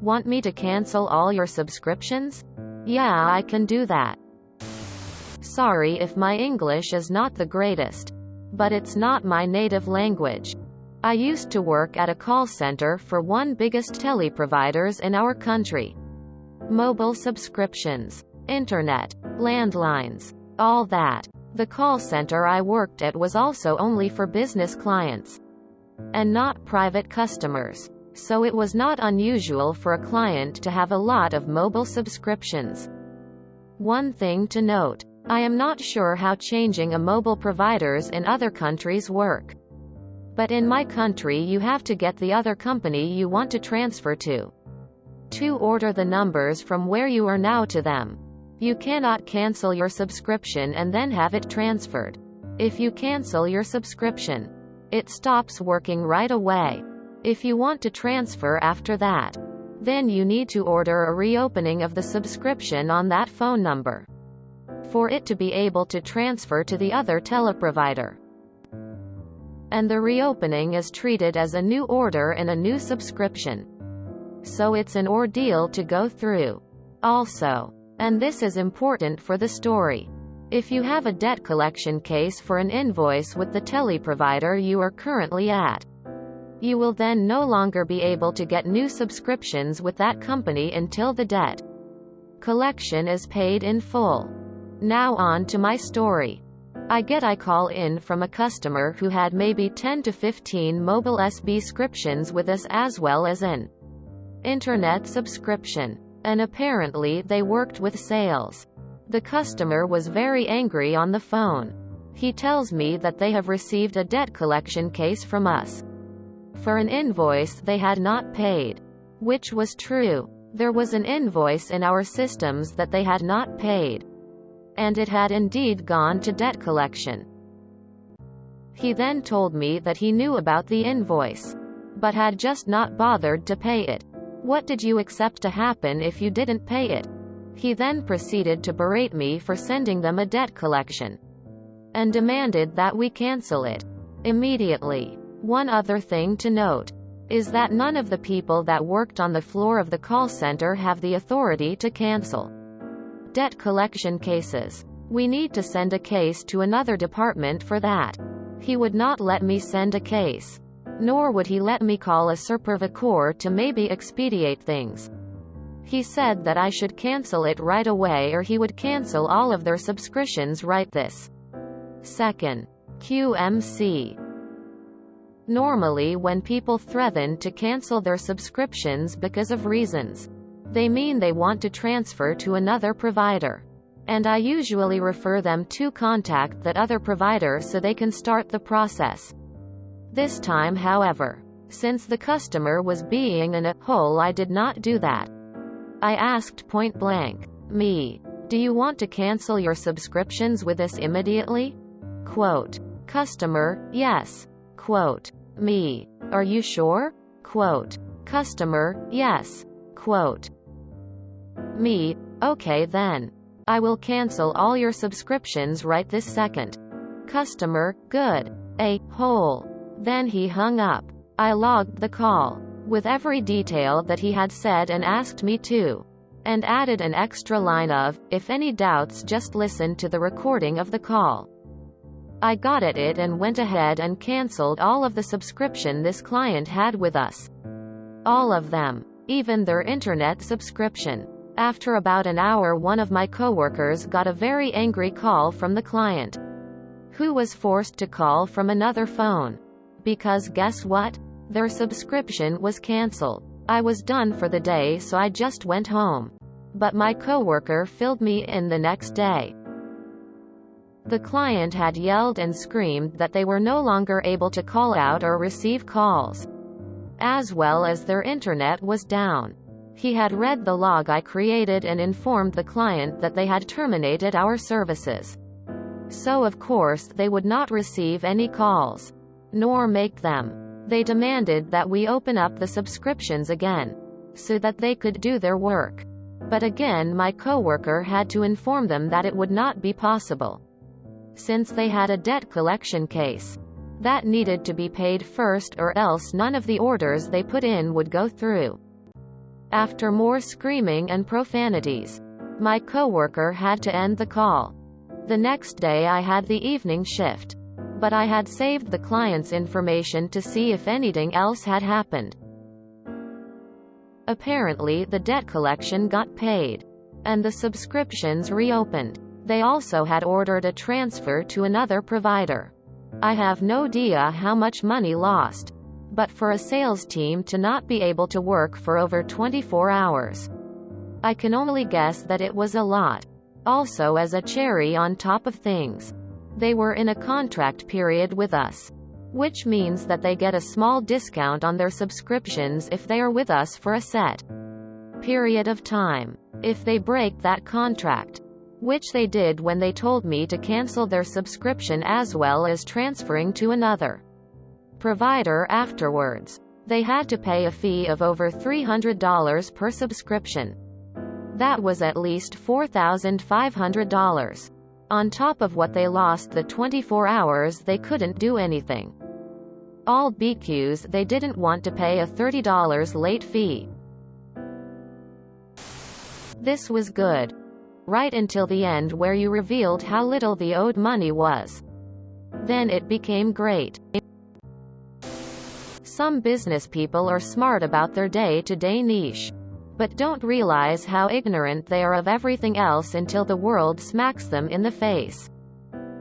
Want me to cancel all your subscriptions? Yeah, I can do that. Sorry if my English is not the greatest, but it's not my native language. I used to work at a call center for one biggest teleproviders in our country. Mobile subscriptions, internet, landlines, all that. The call center I worked at was also only for business clients and not private customers. So it was not unusual for a client to have a lot of mobile subscriptions. One thing to note, I am not sure how changing a mobile providers in other countries work. But in my country you have to get the other company you want to transfer to order the numbers from where you are now to them. You cannot cancel your subscription and then have it transferred. If you cancel your subscription, it stops working right away. If you want to transfer after that, then you need to order a reopening of the subscription on that phone number for it to be able to transfer to the other teleprovider. And the reopening is treated as a new order and a new subscription. So it's an ordeal to go through. Also, and this is important for the story, if you have a debt collection case for an invoice with the teleprovider you are currently at, you will then no longer be able to get new subscriptions with that company until the debt collection is paid in full. Now on to my story. I call in from a customer who had maybe 10 to 15 mobile subscriptions with us as well as an internet subscription. And apparently they worked with sales. The customer was very angry on the phone. He tells me that they have received a debt collection case from us for an invoice they had not paid. Which was true. There was an invoice in our systems that they had not paid. And it had indeed gone to debt collection. He then told me that he knew about the invoice, but had just not bothered to pay it. What did you expect to happen if you didn't pay it? He then proceeded to berate me for sending them a debt collection and demanded that we cancel it immediately. One other thing to note is that none of the people that worked on the floor of the call center have the authority to cancel debt collection cases. We need to send a case to another department for that. He would not let me send a case, nor would he let me call a supervisor to maybe expedite things. He said that I should cancel it right away or he would cancel all of their subscriptions right this second. QMC. Normally when people threaten to cancel their subscriptions because of reasons, they mean they want to transfer to another provider. And I usually refer them to contact that other provider so they can start the process. This time, however, since the customer was being an a-hole, I did not do that. I asked point blank, me, do you want to cancel your subscriptions with us immediately? Quote, customer, yes. Quote, me, are you sure? Quote, customer, yes. Quote, me, okay then. I will cancel all your subscriptions right this second. Customer, good. A-hole. Then he hung up. I logged the call with every detail that he had said and asked me to, and added an extra line of, if any doubts just listen to the recording of the call. I got at it and went ahead and canceled all of the subscription this client had with us. All of them. Even their internet subscription. After about an hour one of my coworkers got a very angry call from the client, who was forced to call from another phone. Because guess what? Their subscription was canceled. I was done for the day so I just went home. But my coworker filled me in the next day. The client had yelled and screamed that they were no longer able to call out or receive calls, as well as their internet was down. He had read the log I created and informed the client that they had terminated our services. So of course they would not receive any calls, nor make them. They demanded that we open up the subscriptions again, so that they could do their work. But again my coworker had to inform them that it would not be possible, since they had a debt collection case that needed to be paid first or else none of the orders they put in would go through. After more screaming and profanities, my coworker had to end the call. The next day I had the evening shift, but I had saved the client's information to see if anything else had happened. Apparently the debt collection got paid, and the subscriptions reopened. They also had ordered a transfer to another provider. I have no idea how much money lost, but for a sales team to not be able to work for over 24 hours, I can only guess that it was a lot. Also, as a cherry on top of things, they were in a contract period with us, which means that they get a small discount on their subscriptions if they are with us for a set period of time. If they break that contract, which they did when they told me to cancel their subscription as well as transferring to another provider afterwards, they had to pay a fee of over $300 per subscription. That was at least $4,500. On top of what they lost the 24 hours they couldn't do anything. All BQs they didn't want to pay a $30 late fee. This was good. Right until the end where you revealed how little the owed money was. Then it became great. Some business people are smart about their day-to-day niche, but don't realize how ignorant they are of everything else until the world smacks them in the face.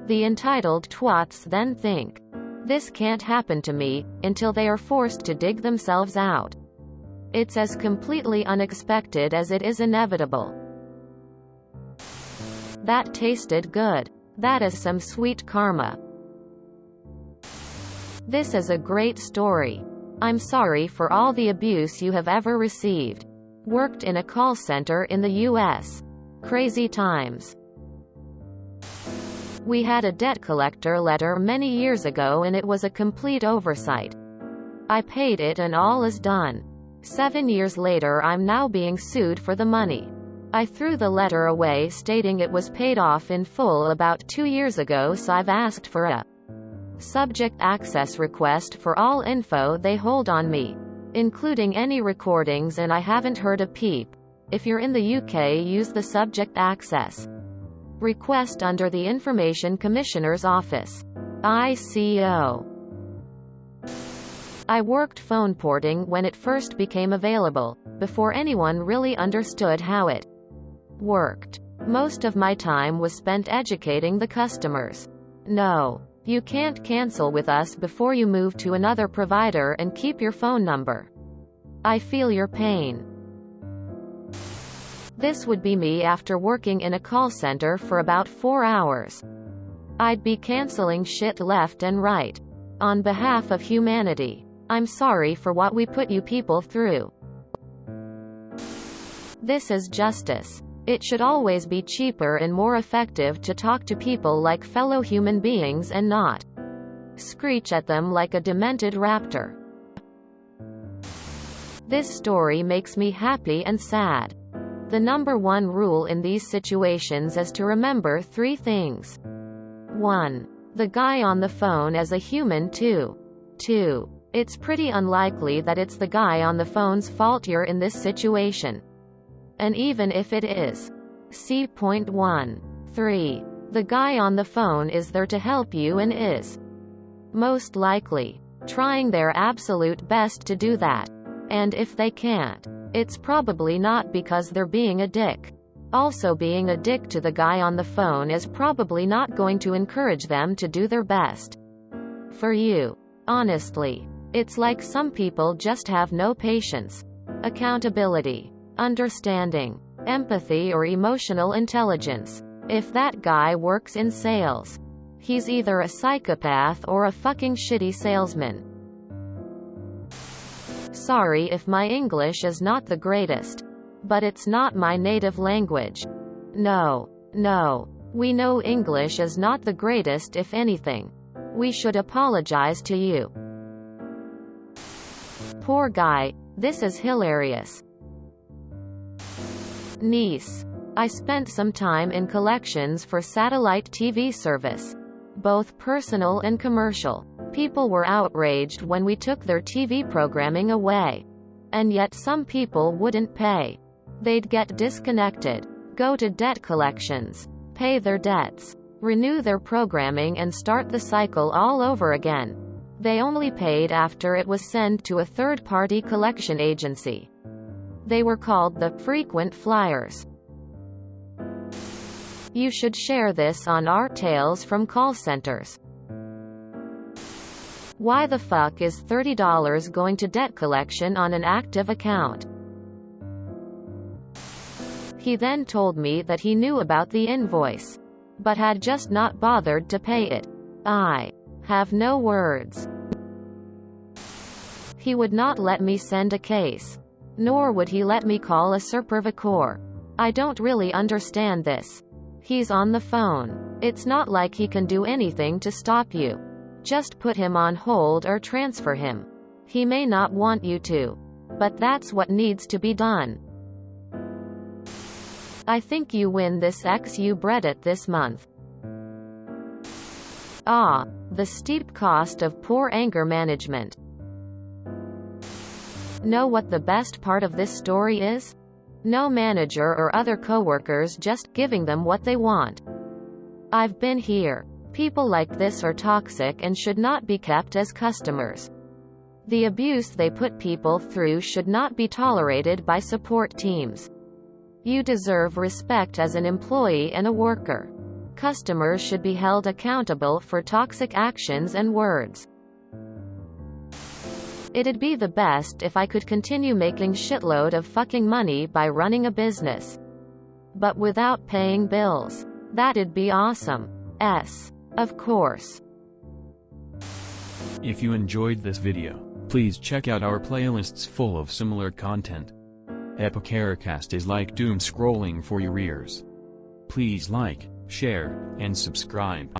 The entitled twats then think, "This can't happen to me," until they are forced to dig themselves out. It's as completely unexpected as it is inevitable. That tasted good. That is some sweet karma. This is a great story. I'm sorry for all the abuse you have ever received. Worked in a call center in the US. Crazy times. We had a debt collector letter many years ago and it was a complete oversight. I paid it and all is done. 7 years later I'm now being sued for the money. I threw the letter away stating it was paid off in full about 2 years ago, so I've asked for a subject access request for all info they hold on me, including any recordings, and I haven't heard a peep. If you're in the UK, use the subject access request under the Information Commissioner's Office. ICO. I worked phone porting when it first became available, before anyone really understood how it worked. Most of my time was spent educating the customers. No, you can't cancel with us before you move to another provider and keep your phone number. I feel your pain. This would be me after working in a call center for about 4 hours. I'd be canceling shit left and right. On behalf of humanity, I'm sorry for what we put you people through. This is justice. It should always be cheaper and more effective to talk to people like fellow human beings and not screech at them like a demented raptor. This story makes me happy and sad. The number one rule in these situations is to remember 3 things. 1. The guy on the phone is a human too. 2. It's pretty unlikely that it's the guy on the phone's fault you're in this situation. And even if it is, see point 1. 3. The guy on the phone is there to help you and is most likely trying their absolute best to do that. And if they can't, it's probably not because they're being a dick. Also, being a dick to the guy on the phone is probably not going to encourage them to do their best for you. Honestly, it's like some people just have no patience, accountability, understanding, empathy, or emotional intelligence. If that guy works in sales, he's either a psychopath or a fucking shitty salesman. Sorry if my English is not the greatest, but it's not my native language. No, we know English is not the greatest. If anything, we should apologize to you. Poor guy, this is hilarious. Niece. I spent some time in collections for satellite TV service, both personal and commercial. People were outraged when we took their TV programming away. And yet some people wouldn't pay. They'd get disconnected, go to debt collections, pay their debts, renew their programming and start the cycle all over again. They only paid after it was sent to a third-party collection agency. They were called the frequent flyers. You should share this on our Tales from Call Centers. Why the fuck is $30 going to debt collection on an active account? He then told me that he knew about the invoice, but had just not bothered to pay it. I have no words. He would not let me send a case, nor would he let me call a supervisor. I don't really understand this. He's on the phone. It's not like he can do anything to stop you. Just put him on hold or transfer him. He may not want you to, but that's what needs to be done. I think you win this XU Reddit this month. Ah, the steep cost of poor anger management. Know what the best part of this story is? No manager or other coworkers just giving them what they want. I've been here. People like this are toxic and should not be kept as customers. The abuse they put people through should not be tolerated by support teams. You deserve respect as an employee and a worker. Customers should be held accountable for toxic actions and words. It'd be the best if I could continue making shitload of fucking money by running a business, but without paying bills. That'd be awesome. Of course. If you enjoyed this video, please check out our playlists full of similar content. Epicaricast is like doom scrolling for your ears. Please like, share, and subscribe.